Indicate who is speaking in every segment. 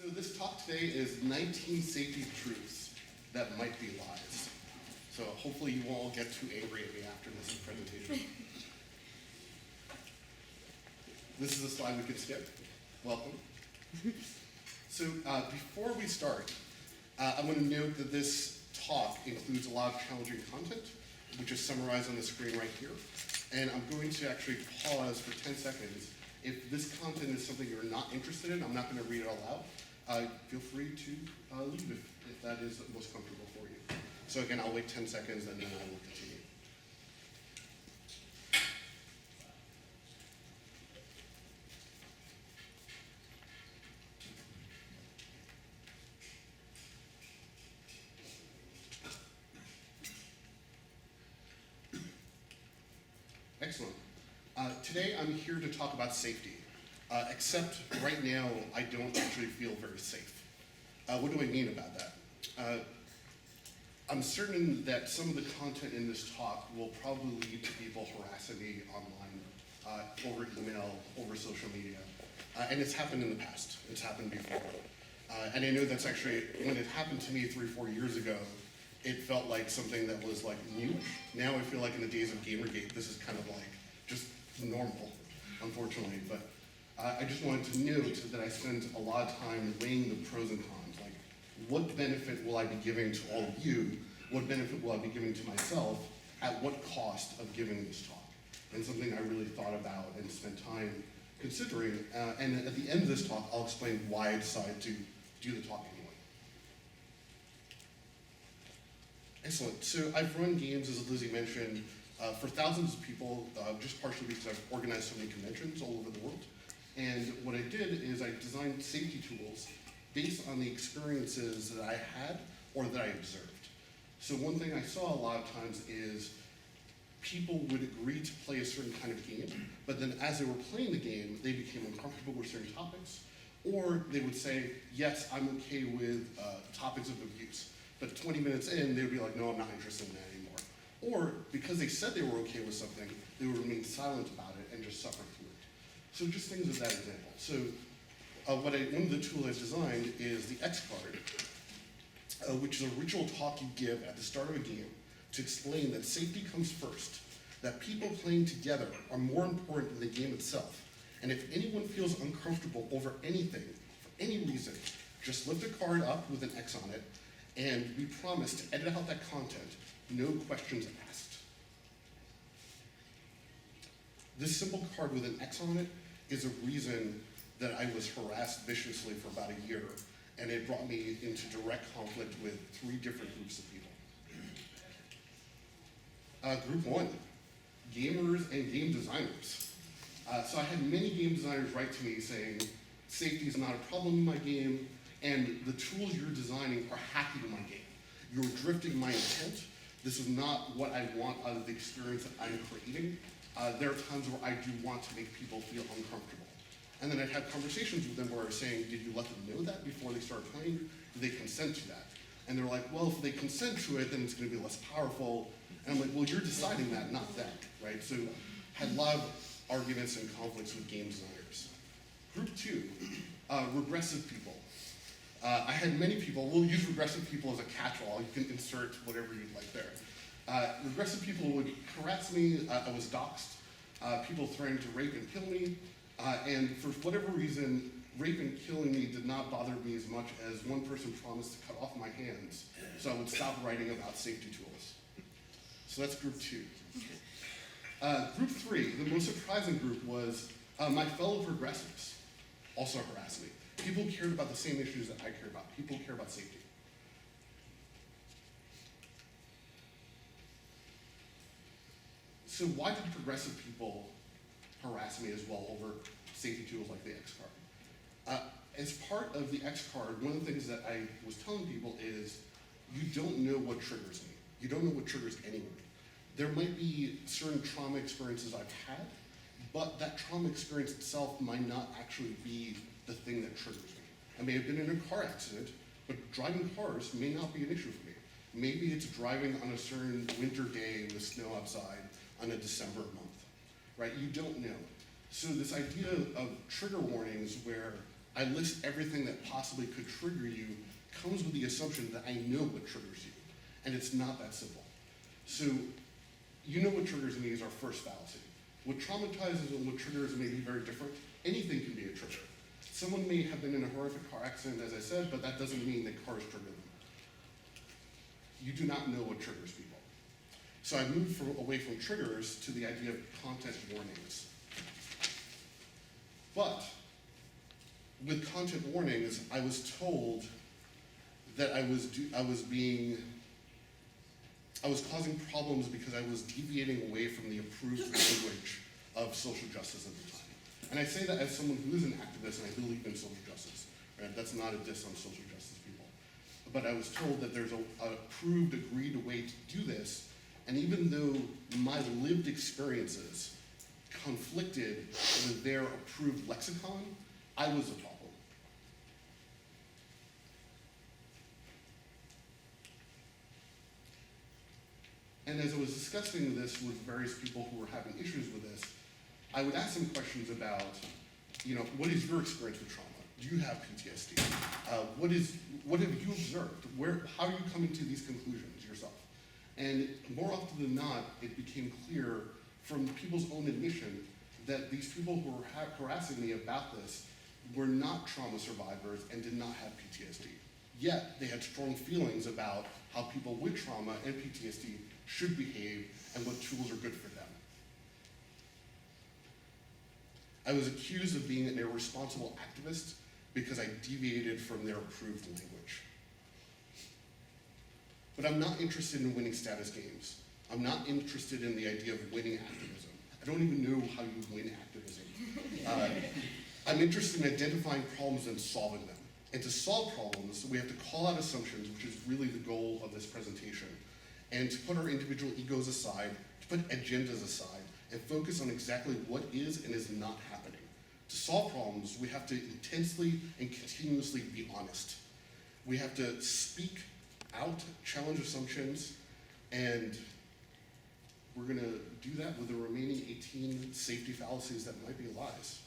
Speaker 1: So this talk today is 19 safety truths that might be lies. So hopefully you won't all get too angry at me after this presentation. This is a slide we could skip. Welcome. So before we start, I want to note that this talk includes a lot of challenging content, which is summarized on the screen right here. And I'm going to actually pause for 10 seconds. If this content is something you're not interested in, I'm not going to read it all out. Feel free to leave if that is most comfortable for you. So again, I'll wait 10 seconds and then I will continue. Excellent. Today I'm here to talk about safety, except right now I don't actually feel very safe. What do I mean about that? I'm certain that some of the content in this talk will probably lead to people harassing me online, over email, over social media. And it's happened in the past. It's happened before. And I know that's actually, when it happened to me 3-4 years ago, it felt like something that was like new. Now I feel like in the days of Gamergate, this is kind of like just normal, unfortunately. But I just wanted to note that I spent a lot of time weighing the pros and cons. Like, what benefit will I be giving to all of you? What benefit will I be giving to myself? At what cost of giving this talk? And something I really thought about and spent time considering. And at the end of this talk, I'll explain why I decided to do the talk anyway. Excellent. So I've run games, as Lizzie mentioned, for thousands of people, just partially because I've organized so many conventions all over the world. And what I did is I designed safety tools based on the experiences that I had or that I observed. So one thing I saw a lot of times is people would agree to play a certain kind of game, but then as they were playing the game, they became uncomfortable with certain topics, or they would say, yes, I'm okay with topics of abuse. But 20 minutes in, they would be like, no, I'm not interested in that anymore. Or because they said they were okay with something, they would remain silent about it and just suffer through it. So just things as that example. So one of the tools I've designed is the X card, which is a ritual talk you give at the start of a game to explain that safety comes first, that people playing together are more important than the game itself. And if anyone feels uncomfortable over anything, for any reason, just lift a card up with an X on it, and we promise to edit out that content, no questions asked. This simple card with an X on it is a reason that I was harassed viciously for about a year, and it brought me into direct conflict with 3 different groups of people. Group 1, gamers and game designers. So I had many game designers write to me saying, safety is not a problem in my game, and the tools you're designing are hacking my game. You're drifting my intent. This is not what I want out of the experience that I'm creating. There are times where I do want to make people feel uncomfortable. And then I'd have conversations with them where I was saying, did you let them know that before they started playing? Did they consent to that? And they're like, well, if they consent to it, then it's going to be less powerful. And I'm like, well, you're deciding that, not them, right? So had a lot of arguments and conflicts with game designers. Group 2, regressive people. I had many people, we'll use regressive people as a catch-all. You can insert whatever you'd like there. Regressive people would harass me. I was doxxed. People threatened to rape and kill me. And for whatever reason, rape and killing me did not bother me as much as one person promised to cut off my hands so I would stop writing about safety tools. So that's group 2. Group 3, the most surprising group was my fellow progressives also harassed me. People cared about the same issues that I care about. People care about safety. So why did progressive people harass me as well over safety tools like the X card? As part of the X card, one of the things that I was telling people is you don't know what triggers me. You don't know what triggers anyone. There might be certain trauma experiences I've had, but that trauma experience itself might not actually be the thing that triggers me. I may have been in a car accident, but driving cars may not be an issue for me. Maybe it's driving on a certain winter day with snow outside on a December month, right? You don't know. So this idea of trigger warnings where I list everything that possibly could trigger you, comes with the assumption that I know what triggers you. And it's not that simple. So, you know what triggers me is our first fallacy. What traumatizes and what triggers may be very different. Anything can be a trigger. Someone may have been in a horrific car accident, as I said, but that doesn't mean that cars trigger them. You do not know what triggers people. So I moved away from triggers to the idea of content warnings. But with content warnings, I was told that I was causing problems because I was deviating away from the approved language of social justice at the time. And I say that as someone who is an activist and I believe in social justice. Right? That's not a diss on social justice people. But I was told that there's an approved, agreed way to do this, and even though my lived experiences conflicted with their approved lexicon, I was a problem. And as I was discussing this with various people who were having issues with this, I would ask them questions about, what is your experience with trauma? Do you have PTSD? What have you observed? How are you coming to these conclusions yourself? And more often than not, it became clear from people's own admission that these people who were harassing me about this were not trauma survivors and did not have PTSD. Yet, they had strong feelings about how people with trauma and PTSD should behave and what tools are good for them. I was accused of being an irresponsible activist because I deviated from their approved language. But I'm not interested in winning status games. I'm not interested in the idea of winning activism. I don't even know how you win activism. I'm interested in identifying problems and solving them. And to solve problems, we have to call out assumptions, which is really the goal of this presentation, and to put our individual egos aside, to put agendas aside, and focus on exactly what is and is not happening. To solve problems, we have to intensely and continuously be honest. We have to speak out, challenge assumptions, and we're going to do that with the remaining 18 safety fallacies that might be lies.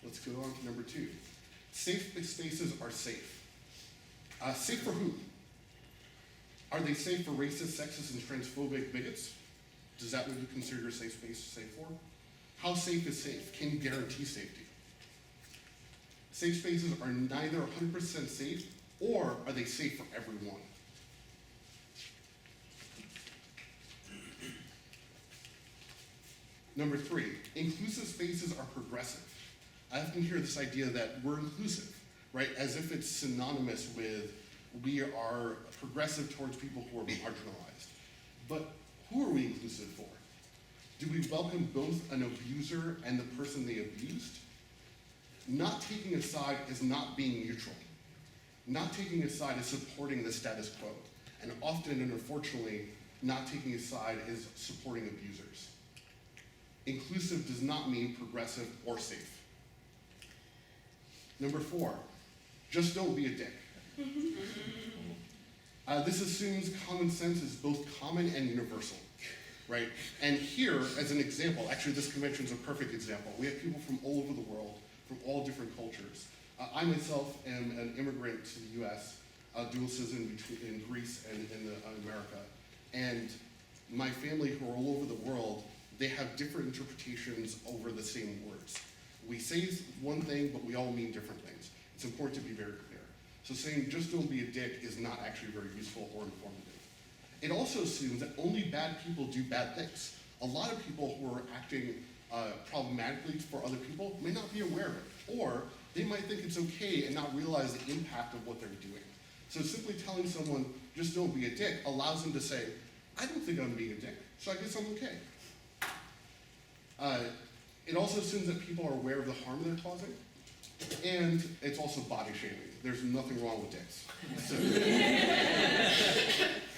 Speaker 1: Let's go on to number 2. Safe spaces are safe. Safe for who? Are they safe for racist, sexist, and transphobic bigots? Is that what you consider your safe space safe for? How safe is safe? Can you guarantee safety? Safe spaces are neither 100% safe, or are they safe for everyone? Number 3, inclusive spaces are progressive. I often hear this idea that we're inclusive, right? As if it's synonymous with we are progressive towards people who are marginalized. But who are we inclusive for? Do we welcome both an abuser and the person they abused? Not taking a side is not being neutral. Not taking a side is supporting the status quo. And often, and unfortunately, not taking a side is supporting abusers. Inclusive does not mean progressive or safe. Number 4, just don't be a dick. This assumes common sense is both common and universal, right? And here, as an example, actually this convention is a perfect example. We have people from all over the world, from all different cultures. I myself am an immigrant to the US, dual citizen in Greece and in America. And my family who are all over the world, they have different interpretations over the same words. We say one thing, but we all mean different things. It's important to be very clear. So saying just don't be a dick is not actually very useful or informative. It also assumes that only bad people do bad things. A lot of people who are acting problematically for other people may not be aware of it, or they might think it's okay and not realize the impact of what they're doing. So simply telling someone, just don't be a dick, allows them to say, I don't think I'm being a dick, so I guess I'm okay. It also assumes that people are aware of the harm they're causing, and it's also body shaming. There's nothing wrong with dicks. So,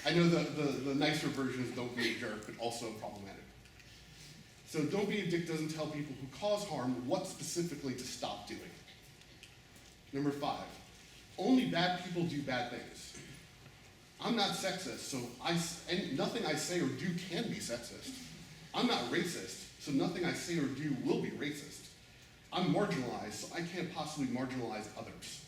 Speaker 1: I know the nicer version is don't be a jerk, but also problematic. So don't be a dick doesn't tell people who cause harm what specifically to stop doing. Number 5, only bad people do bad things. I'm not sexist, so nothing I say or do can be sexist. I'm not racist, so nothing I say or do will be racist. I'm marginalized, so I can't possibly marginalize others.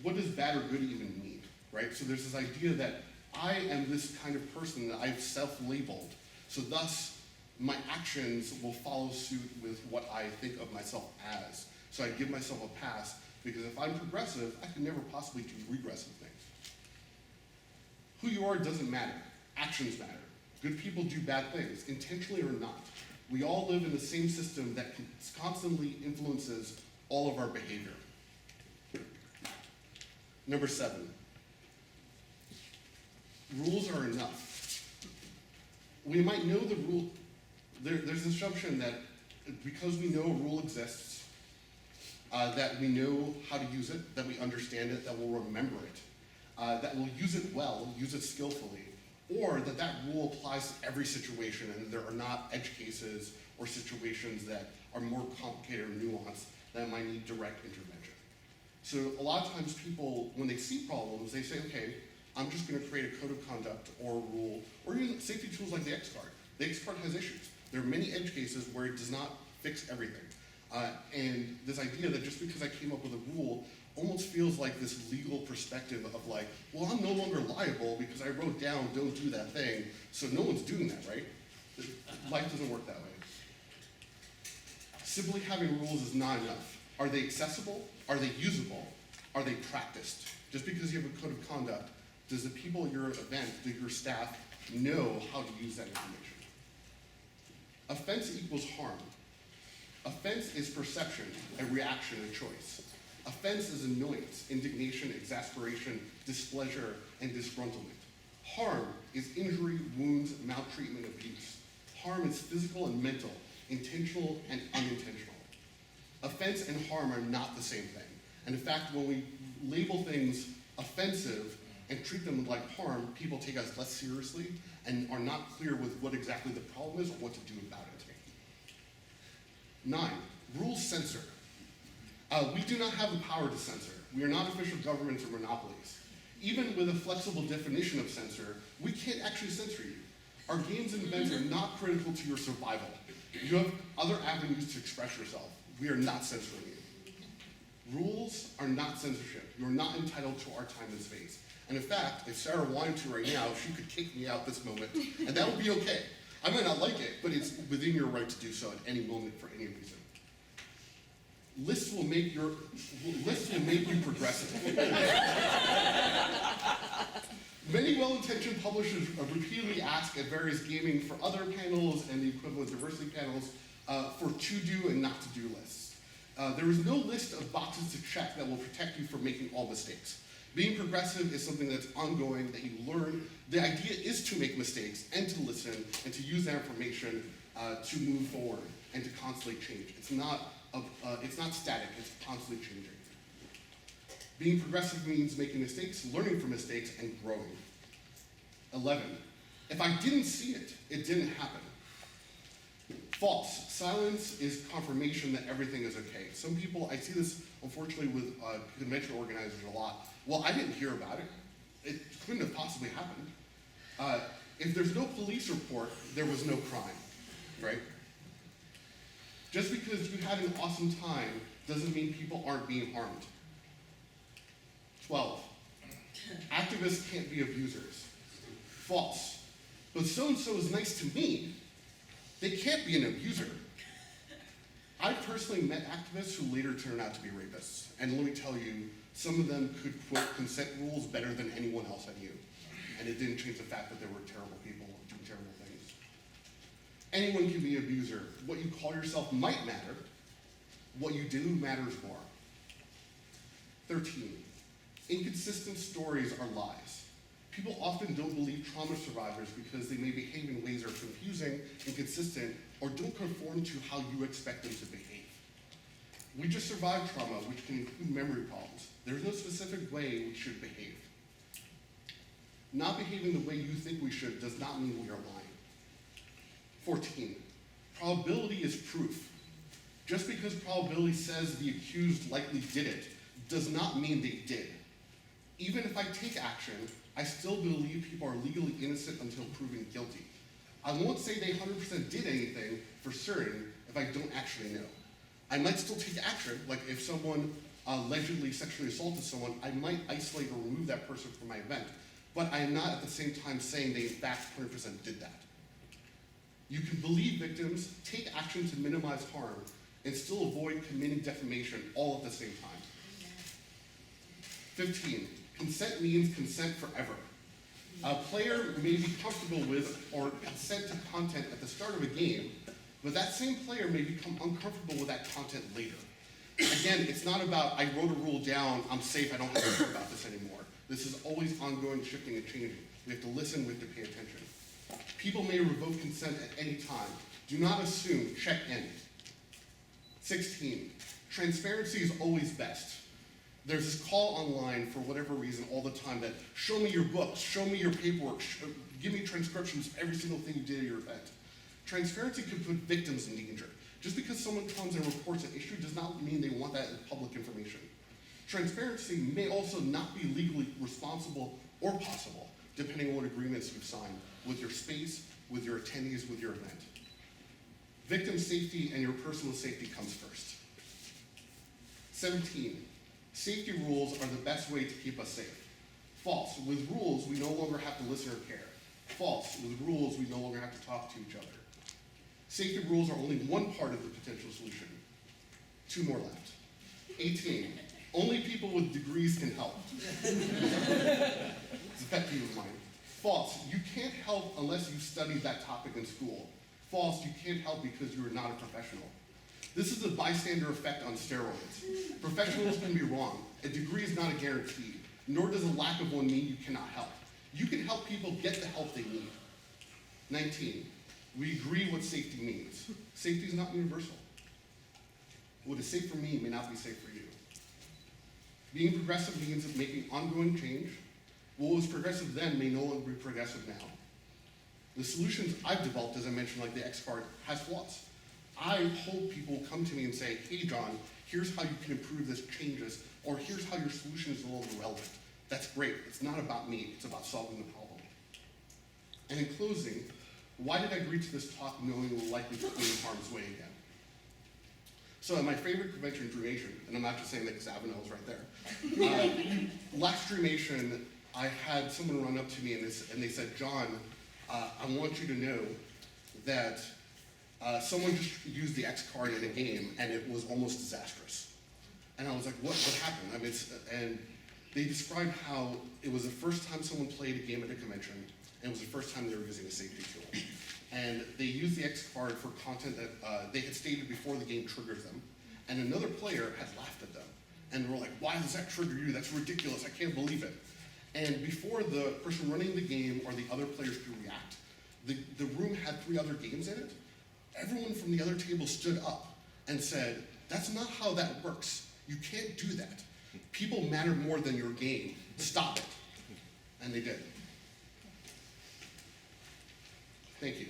Speaker 1: What does bad or good even mean, right? So there's this idea that I am this kind of person that I've self-labeled, so thus my actions will follow suit with what I think of myself as. So I give myself a pass, because if I'm progressive, I can never possibly do regressive things. Who you are doesn't matter. Actions matter. Good people do bad things, intentionally or not. We all live in the same system that constantly influences all of our behavior. Number 7, rules are enough. We might know the rule. There's an assumption that because we know a rule exists, that we know how to use it, that we understand it, that we'll remember it, that we'll use it well, use it skillfully, or that rule applies to every situation and there are not edge cases or situations that are more complicated or nuanced that might need direct intervention. So a lot of times people, when they see problems, they say, okay, I'm just going to create a code of conduct or a rule, or even safety tools like the X-card. The X-card has issues. There are many edge cases where it does not fix everything. And this idea that just because I came up with a rule almost feels like this legal perspective of like, well, I'm no longer liable because I wrote down don't do that thing, so no one's doing that, right? Life doesn't work that way. Simply having rules is not enough. Are they accessible? Are they usable? Are they practiced? Just because you have a code of conduct, does the people at your event, do your staff know how to use that information? Offense equals harm. Offense is perception, a reaction, a choice. Offense is annoyance, indignation, exasperation, displeasure, and disgruntlement. Harm is injury, wounds, maltreatment, abuse. Harm is physical and mental, intentional and unintentional. Offense and harm are not the same thing. And in fact, when we label things offensive and treat them like harm, people take us less seriously and are not clear with what exactly the problem is or what to do about it. 9, rules censor. We do not have the power to censor. We are not official governments or monopolies. Even with a flexible definition of censor, we can't actually censor you. Our games and events are not critical to your survival. You have other avenues to express yourself. We are not censoring you. Rules are not censorship. You are not entitled to our time and space. And in fact, if Sarah wanted to right now, she could kick me out this moment, and that would be okay. I might not like it, but it's within your right to do so at any moment for any reason. Lists will make you progressive. Many well-intentioned publishers repeatedly ask at various gaming for other panels and the equivalent diversity panels for to-do and not-to-do lists. There is no list of boxes to check that will protect you from making all mistakes. Being progressive is something that's ongoing, that you learn. The idea is to make mistakes and to listen and to use that information to move forward and to constantly change. It's not static, it's constantly changing. Being progressive means making mistakes, learning from mistakes, and growing. 11, if I didn't see it, it didn't happen. False. Silence is confirmation that everything is okay. Some people, I see this unfortunately with convention organizers a lot. Well, I didn't hear about it. It couldn't have possibly happened. If there's no police report, there was no crime, right? Just because you had an awesome time doesn't mean people aren't being harmed. 12, activists can't be abusers. False. But so-and-so is nice to me. They can't be an abuser. I personally met activists who later turned out to be rapists. And let me tell you, some of them could quote consent rules better than anyone else I knew. And it didn't change the fact that they were terrible people doing terrible things. Anyone can be an abuser. What you call yourself might matter. What you do matters more. 13, inconsistent stories are lies. People often don't believe trauma survivors because they may behave in ways that are confusing, inconsistent, or don't conform to how you expect them to behave. We just survived trauma, which can include memory problems. There's no specific way we should behave. Not behaving the way you think we should does not mean we are lying. 14, probability is proof. Just because probability says the accused likely did it does not mean they did. Even if I take action, I still believe people are legally innocent until proven guilty. I won't say they 100% did anything for certain if I don't actually know. I might still take action, like if someone allegedly sexually assaulted someone, I might isolate or remove that person from my event, but I am not at the same time saying they in fact 100% did that. You can believe victims, take action to minimize harm, and still avoid committing defamation all at the same time. 15, consent means consent forever. A player may be comfortable with or consent to content at the start of a game, but that same player may become uncomfortable with that content later. Again, it's not about, I wrote a rule down, I'm safe, I don't have to care about this anymore. This is always ongoing, shifting, and changing. We have to listen, we have to pay attention. People may revoke consent at any time. Do not assume, check in. 16, transparency is always best. There's this call online for whatever reason all the time that, show me your books, show me your paperwork, give me transcriptions of every single thing you did at your event. Transparency could put victims in danger. Just because someone comes and reports an issue does not mean they want that as public information. Transparency may also not be legally responsible or possible, depending on what agreements you've signed with your space, with your attendees, with your event. Victim safety and your personal safety comes first. 17, safety rules are the best way to keep us safe. False, with rules, we no longer have to listen or care. False, with rules, we no longer have to talk to each other. Safety rules are only one part of the potential solution. 2 more left. 18, only people with degrees can help. It's a pet peeve of mine. False, you can't help unless you studied that topic in school. False, you can't help because you are not a professional. This is the bystander effect on steroids. Professionals can be wrong. A degree is not a guarantee, nor does a lack of one mean you cannot help. You can help people get the help they need. 19, we agree what safety means. Safety is not universal. What is safe for me may not be safe for you. Being progressive means making ongoing change. What was progressive then may no longer be progressive now. The solutions I've developed, as I mentioned, like the X card, has flaws. I hope people come to me and say, hey John, here's how you can improve this, changes, or here's how your solution is no longer relevant. That's great. It's not about me. It's about solving the problem. And in closing, why did I agree to this talk knowing we're likely to be in harm's way again? So at my favorite convention, Dreamation, and I'm not just saying that because Avanel is right there. Last Dreamation, I had someone run up to me and they said, John, I want you to know that someone just used the X card in a game and it was almost disastrous. And I was like, what happened? I mean, and they described how it was the first time someone played a game at a convention, and it was the first time they were using a safety tool. And they used the X card for content that they had stated before the game triggers them. And another player had laughed at them. And they were like, why does that trigger you? That's ridiculous, I can't believe it. And before the person running the game or the other players could react, the room had 3 other games in it. Everyone from the other table stood up and said, that's not how that works. You can't do that. People matter more than your game. Stop it. And they did. Thank you.